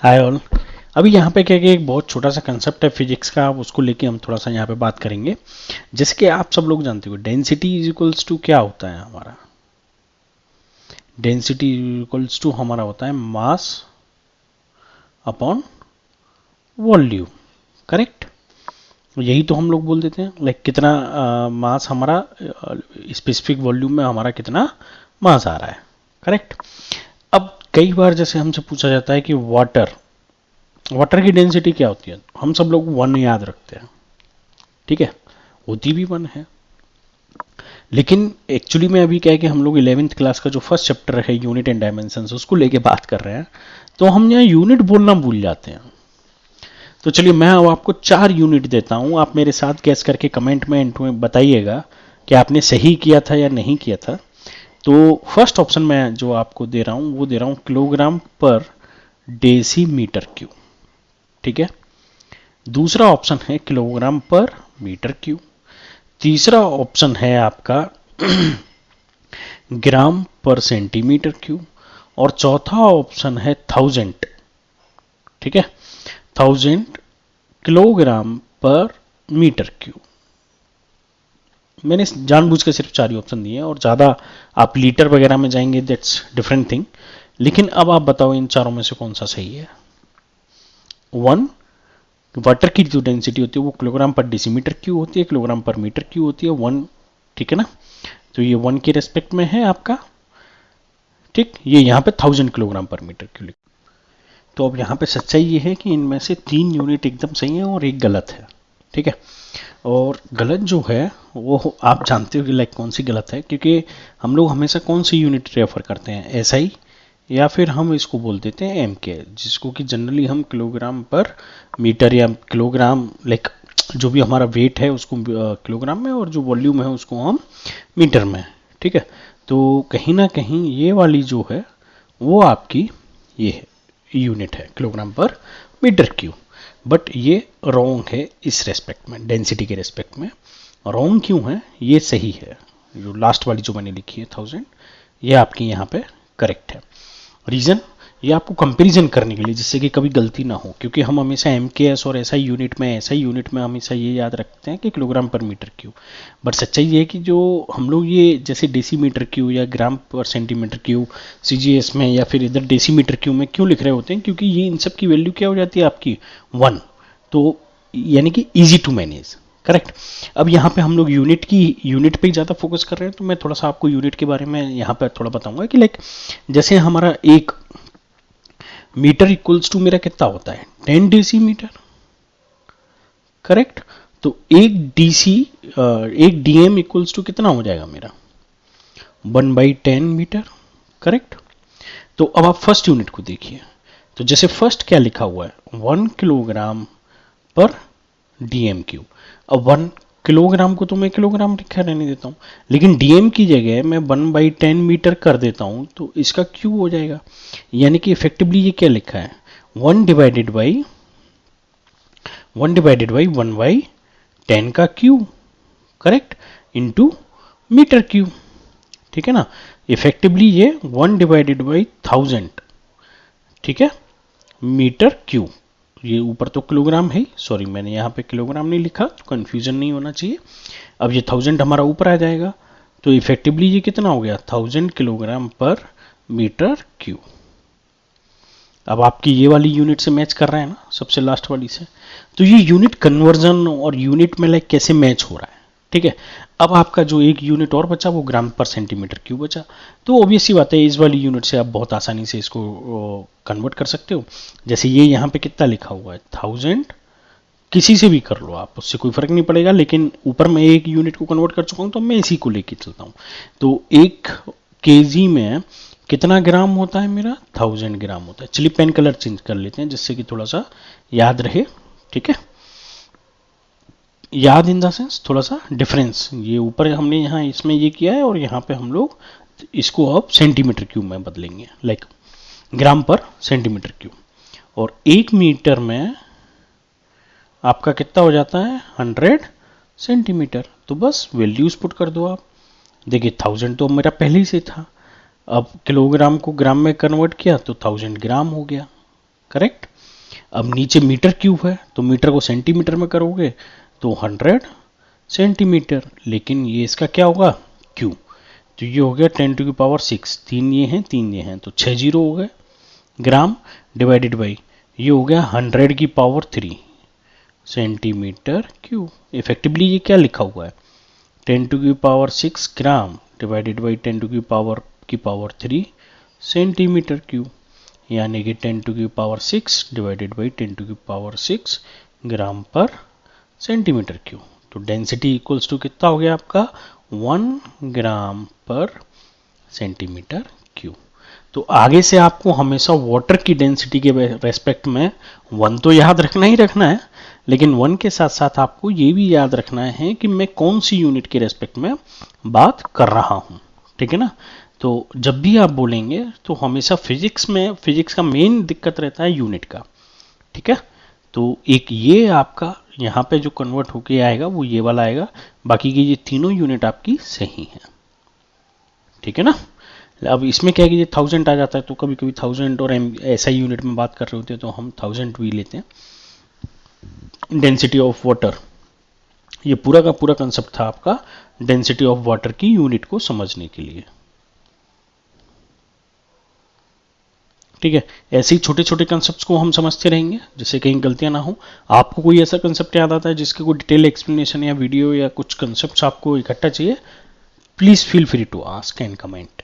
Hi all. अभी यहाँ पे क्या कि एक बहुत छोटा सा कंसेप्ट है फिजिक्स का, उसको लेके हम थोड़ा सा यहाँ पे बात करेंगे। जैसे कि आप सब लोग जानते हो डेंसिटी इज इक्वल्स टू क्या होता है हमारा। डेंसिटी इक्वल्स टू हमारा होता है मास अपॉन वॉल्यूम। करेक्ट। यही तो हम लोग बोल देते हैं, लाइक कितना मास हमारा स्पेसिफिक वॉल्यूम में हमारा कितना मास आ रहा है। करेक्ट। अब कई बार जैसे हमसे पूछा जाता है कि वाटर वाटर की डेंसिटी क्या होती है, हम सब लोग वन याद रखते हैं। ठीक है, होती भी वन है, लेकिन एक्चुअली में अभी क्या है कि हम लोग 11th क्लास का जो फर्स्ट चैप्टर है यूनिट एंड डायमेंशंस उसको लेके बात कर रहे हैं, तो हम यहाँ यूनिट बोलना भूल जाते हैं। तो चलिए मैं अब आपको 4 यूनिट देता हूँ, आप मेरे साथ गैस करके कमेंट में बताइएगा कि आपने सही किया था या नहीं किया था। तो फर्स्ट ऑप्शन मैं जो आपको दे रहा हूँ वो दे रहा हूँ किलोग्राम पर डेसीमीटर क्यूब। ठीक है। दूसरा ऑप्शन है किलोग्राम पर मीटर क्यूब। तीसरा ऑप्शन है आपका ग्राम पर सेंटीमीटर क्यूब। और चौथा ऑप्शन है 1000। ठीक है, 1000 किलोग्राम पर मीटर क्यूब। मैंने जानबूझ के सिर्फ 4 ही ऑप्शन दिए हैं, और ज़्यादा आप लीटर वगैरह में जाएंगे दैट्स डिफरेंट थिंग। लेकिन अब आप बताओ इन चारों में से कौन सा सही है। वन, वाटर की जो डेंसिटी होती है वो किलोग्राम पर डेसीमीटर क्यूब होती है, किलोग्राम पर मीटर क्यूब होती है वन। ठीक है ना, तो ये वन के रेस्पेक्ट में है आपका। ठीक, ये यहाँ पे 1000 किलोग्राम पर मीटर क्यूब। तो अब यहाँ पे सच्चाई ये है कि इनमें से 3 यूनिट एकदम सही है और एक गलत है। ठीक है, और गलत जो है वो आप जानते हो कि लाइक कौन सी गलत है, क्योंकि हम लोग हमेशा कौन सी यूनिट रेफर करते हैं, एसआई, या फिर हम इसको बोल देते हैं एम के, जिसको कि जनरली हम किलोग्राम पर मीटर या किलोग्राम, लाइक जो भी हमारा वेट है उसको किलोग्राम में, और जो वॉल्यूम है उसको हम मीटर में। ठीक है, तो कहीं ना कहीं ये वाली जो है वो आपकी ये है यूनिट है किलोग्राम पर मीटर क्यूब। बट ये रॉन्ग है इस रेस्पेक्ट में, डेंसिटी के रेस्पेक्ट में। रॉन्ग क्यों है, ये सही है। जो लास्ट वाली जो मैंने लिखी है 1000, ये आपकी यहाँ पे करेक्ट है। रीजन, ये आपको कंपैरिजन करने के लिए, जिससे कि कभी गलती ना हो, क्योंकि हम हमेशा एमकेएस और ऐसा यूनिट में हमेशा ये याद रखते हैं कि किलोग्राम पर मीटर क्यूब। बट सच्चाई ये है कि जो हम लोग ये जैसे डेसीमीटर क्यूब या ग्राम पर सेंटीमीटर क्यूब सीजीएस में या फिर इधर डेसीमीटर क्यूब में क्यों लिख रहे होते हैं, क्योंकि ये इन सब की वैल्यू क्या हो जाती है आपकी वन। तो यानी कि इजी टू मैनेज। करेक्ट। अब यहाँ पे हम लोग यूनिट पे ज़्यादा फोकस कर रहे हैं, तो मैं थोड़ा सा आपको यूनिट के बारे में यहाँ पे थोड़ा बताऊंगा कि लाइक जैसे हमारा एक मीटर इक्वल्स टू मेरा कितना होता है 10 डेसीमीटर। करेक्ट। तो एक डीएम इक्वल्स टू कितना हो जाएगा मेरा 1/10 मीटर। करेक्ट। तो अब आप फर्स्ट यूनिट को देखिए, तो जैसे फर्स्ट क्या लिखा हुआ है 1 किलोग्राम पर डीएम क्यूब। अब 1 किलोग्राम को तो मैं किलोग्राम लिखा रहने देता हूं, लेकिन डीएम की जगह मैं 1/10 मीटर कर देता हूं, तो इसका क्यूब हो जाएगा। यानी कि इफेक्टिवली ये क्या लिखा है 1/1/10 का cube. Correct, into metre cube. ठीक है ना, इफेक्टिवली ये 1/1000। ठीक है, मीटर क्यूब। ये ऊपर तो किलोग्राम है, सॉरी मैंने यहाँ पे किलोग्राम नहीं लिखा, तो कंफ्यूजन नहीं होना चाहिए। अब ये 1000 हमारा ऊपर आ जाएगा, तो इफेक्टिवली ये कितना हो गया 1000 किलोग्राम पर मीटर क्यूब। अब आपकी ये वाली यूनिट से मैच कर रहा है ना, सबसे लास्ट वाली से। तो ये यूनिट कन्वर्जन और यूनिट में लाइक कैसे मैच हो रहा है। ठीक है, अब आपका जो एक यूनिट और बचा वो ग्राम पर सेंटीमीटर क्यूब बचा। तो ऑब्वियस सी बात है इस वाली यूनिट से आप बहुत आसानी से इसको कन्वर्ट कर सकते हो। जैसे ये यहाँ पे कितना लिखा हुआ है 1000, किसी से भी कर लो आप, उससे कोई फर्क नहीं पड़ेगा, लेकिन ऊपर मैं एक यूनिट को कन्वर्ट कर चुका हूँ तो मैं इसी को लेके चलता हूँ। तो 1 केजी में कितना ग्राम होता है मेरा 1000 ग्राम होता है। चलिए पेन कलर चेंज कर लेते हैं जिससे कि थोड़ा सा याद रहे। ठीक है, याद इन द सेंस थोड़ा सा डिफरेंस, ये ऊपर हमने यहाँ इसमें ये किया है और यहाँ पे हम लोग इसको अब सेंटीमीटर क्यूब में बदलेंगे, लाइक ग्राम पर सेंटीमीटर क्यूब। और 1 मीटर में आपका कितना हो जाता है 100 सेंटीमीटर। तो बस वैल्यूज पुट कर दो आप। देखिए 1000 तो मेरा पहले ही से था, अब किलोग्राम को ग्राम में कन्वर्ट किया तो 1000 ग्राम हो गया। करेक्ट। अब नीचे मीटर क्यूब है तो मीटर को सेंटीमीटर में करोगे तो 100 सेंटीमीटर, लेकिन ये इसका क्या होगा क्यू, तो ये हो गया 10⁶, 3 ये हैं 3 ये हैं तो 6 जीरो हो गए, ग्राम डिवाइडेड बाई ये हो गया 100⁻³ सेंटीमीटर क्यूब। इफेक्टिवली ये क्या लिखा हुआ है 10⁶ gram divided by 10⁻³ centimetre cube, यानी कि 10⁶ डिवाइडेड बाई 10⁶ ग्राम पर सेंटीमीटर क्यूब। तो डेंसिटी इक्वल्स टू कितना हो गया आपका 1 ग्राम पर सेंटीमीटर क्यूब। तो आगे से आपको हमेशा वाटर की डेंसिटी के रेस्पेक्ट में 1 तो याद रखना ही रखना है, लेकिन 1 के साथ साथ आपको ये भी याद रखना है कि मैं कौन सी यूनिट के रेस्पेक्ट में बात कर रहा हूं, ठीक है ना। तो जब भी आप बोलेंगे तो हमेशा फिजिक्स का मेन दिक्कत रहता है यूनिट का, ठीक है। तो एक ये आपका यहाँ पे जो कन्वर्ट होके आएगा वो ये वाला आएगा, बाकी की ये तीनों यूनिट आपकी सही है, ठीक है ना। अब इसमें क्या है कि ये 1000 आ जाता है तो कभी कभी 1000 और SI यूनिट में बात कर रहे होते हैं तो हम 1000 भी लेते हैं। डेंसिटी ऑफ वाटर, ये पूरा का पूरा कंसेप्ट था आपका डेंसिटी ऑफ वाटर की यूनिट को समझने के लिए, ठीक है। ऐसे ही छोटे छोटे कंसेप्ट को हम समझते रहेंगे जिससे कहीं गलतियां ना हो। आपको कोई ऐसा कंसेप्ट याद आता है जिसके कोई डिटेल एक्सप्लेनेशन या वीडियो या कुछ कंसेप्ट आपको इकट्ठा चाहिए, please feel free to ask and comment.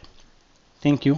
Thank you.